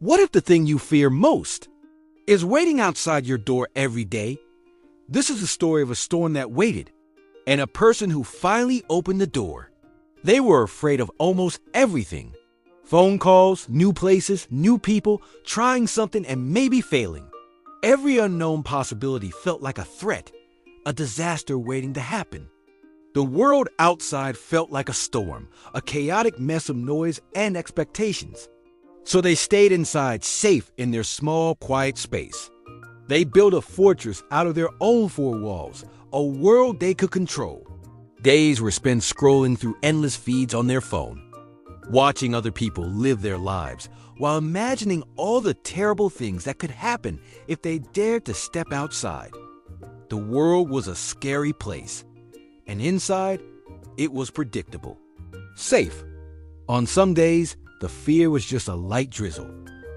What if the thing you fear most is waiting outside your door every day? This is the story of a storm that waited and a person who finally opened the door. They were afraid of almost everything. Phone calls, new places, new people, trying something and maybe failing. Every unknown possibility felt like a threat, a disaster waiting to happen. The world outside felt like a storm, a chaotic mess of noise and expectations. So they stayed inside, safe in their small, quiet space. They built a fortress out of their own four walls, a world they could control. Days were spent scrolling through endless feeds on their phone, watching other people live their lives, while imagining all the terrible things that could happen if they dared to step outside. The world was a scary place, and inside, it was predictable. Safe. On some days, the fear was just a light drizzle,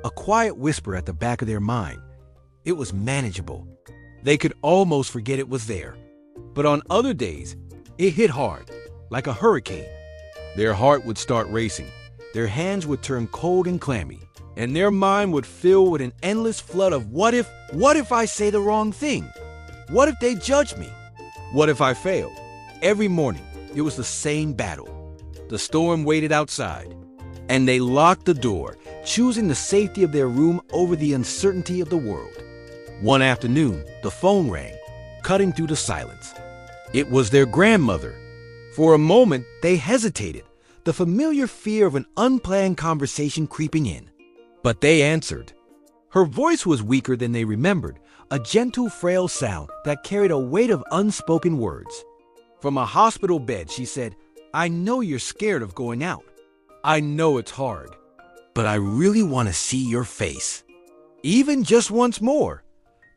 a quiet whisper at the back of their mind. It was manageable. They could almost forget it was there. But on other days, it hit hard, like a hurricane. Their heart would start racing, their hands would turn cold and clammy, and their mind would fill with an endless flood of what if I say the wrong thing? What if they judge me? What if I fail? Every morning, it was the same battle. The storm waited outside, and they locked the door, choosing the safety of their room over the uncertainty of the world. One afternoon, the phone rang, cutting through the silence. It was their grandmother. For a moment, they hesitated, the familiar fear of an unplanned conversation creeping in. But they answered. Her voice was weaker than they remembered, a gentle, frail sound that carried a weight of unspoken words. From a hospital bed, she said, "I know you're scared of going out. I know it's hard, but I really want to see your face. Even just once more."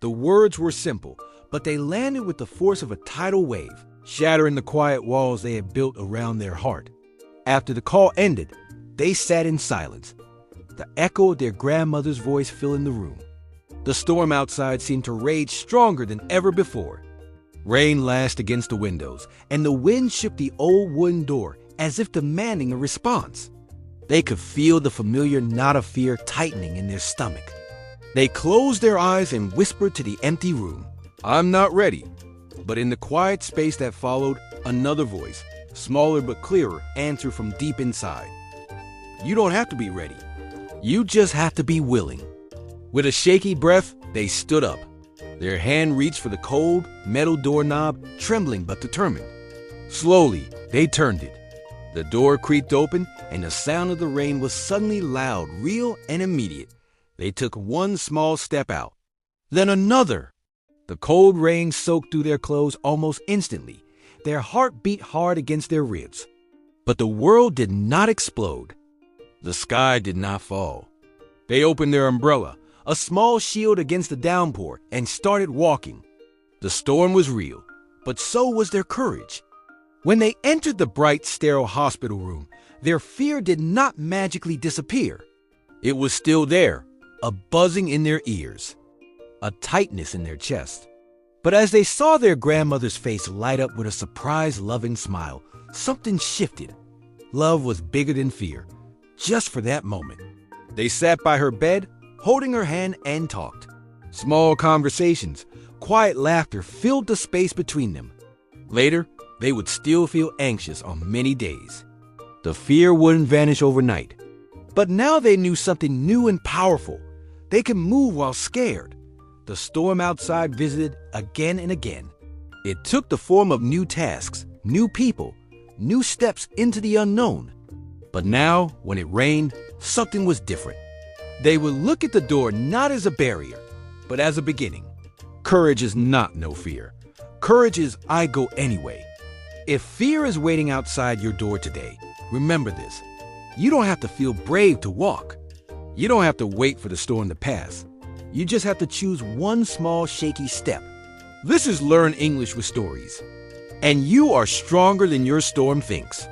The words were simple, but they landed with the force of a tidal wave, shattering the quiet walls they had built around their heart. After the call ended, they sat in silence, the echo of their grandmother's voice filling the room. The storm outside seemed to rage stronger than ever before. Rain lashed against the windows, and the wind shook the old wooden door as if demanding a response. They could feel the familiar knot of fear tightening in their stomach. They closed their eyes and whispered to the empty room, "I'm not ready." But in the quiet space that followed, another voice, smaller but clearer, answered from deep inside. "You don't have to be ready. You just have to be willing." With a shaky breath, they stood up. Their hand reached for the cold, metal doorknob, trembling but determined. Slowly, they turned it. The door creaked open, and the sound of the rain was suddenly loud, real, and immediate. They took one small step out, then another. The cold rain soaked through their clothes almost instantly. Their heart beat hard against their ribs. But the world did not explode. The sky did not fall. They opened their umbrella, a small shield against the downpour, and started walking. The storm was real, but so was their courage. When they entered the bright, sterile hospital room, their fear did not magically disappear. It was still there, a buzzing in their ears, a tightness in their chest. But as they saw their grandmother's face light up with a surprised, loving smile, something shifted. Love was bigger than fear, just for that moment. They sat by her bed, holding her hand, and talked. Small conversations, quiet laughter filled the space between them. Later, they would still feel anxious on many days. The fear wouldn't vanish overnight. But now they knew something new and powerful. They could move while scared. The storm outside visited again and again. It took the form of new tasks, new people, new steps into the unknown. But now, when it rained, something was different. They would look at the door not as a barrier, but as a beginning. Courage is not no fear. Courage is I go anyway. If fear is waiting outside your door today, remember this. You don't have to feel brave to walk. You don't have to wait for the storm to pass. You just have to choose one small, shaky step. This is Learn English with Stories. And you are stronger than your storm thinks.